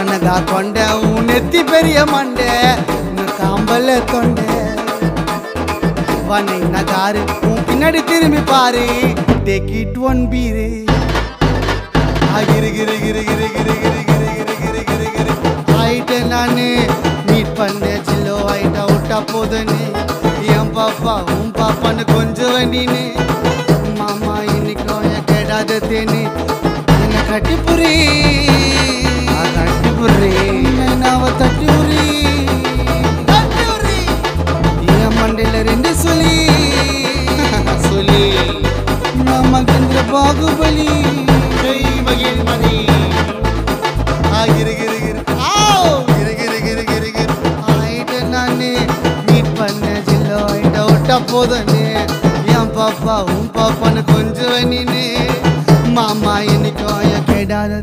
அனகா கொண்ட உன் நெத்தி பெரிய மண்டை காம்பல்ல தொண்டை வனை நகாரு உன் பின்னாடி திரும்பி பாரு டேக் இட் ஒன் பீரு கிரு கிரு கிரு கிரு கிரு கிரு கிரு கிரு கிரு கிரு கிரு ஆயிட்ட நானு மீட் பண்ண சில்லோ ஆயிட்டா விட்டா போதுன்னு என் பாப்பா உன் பாப்பான்னு கொஞ்சம் வண்டின்னு மாமா இன்னைக்கும் என் கேடாத தேனு என்ன கட்டிப்புரி நாவ தட்டி உரி என் மண்டையில ரெண்டு சொல்லி சொல்லி நான் மகேந்திர பாகுபலி மகிழ்மதி கிரு கிரு கிரு கிரு கிரு கிரு கிரு கிரு ஆயிட்ட நானு மீட் பண்ண ஜில்லோ ஆயிட்ட விட்டா போதுன்னு என் பாப்பா உன் பாப்பான்னு கொஞ்சம் நீனு மாமா இன்னைக்கும் என் கேடாத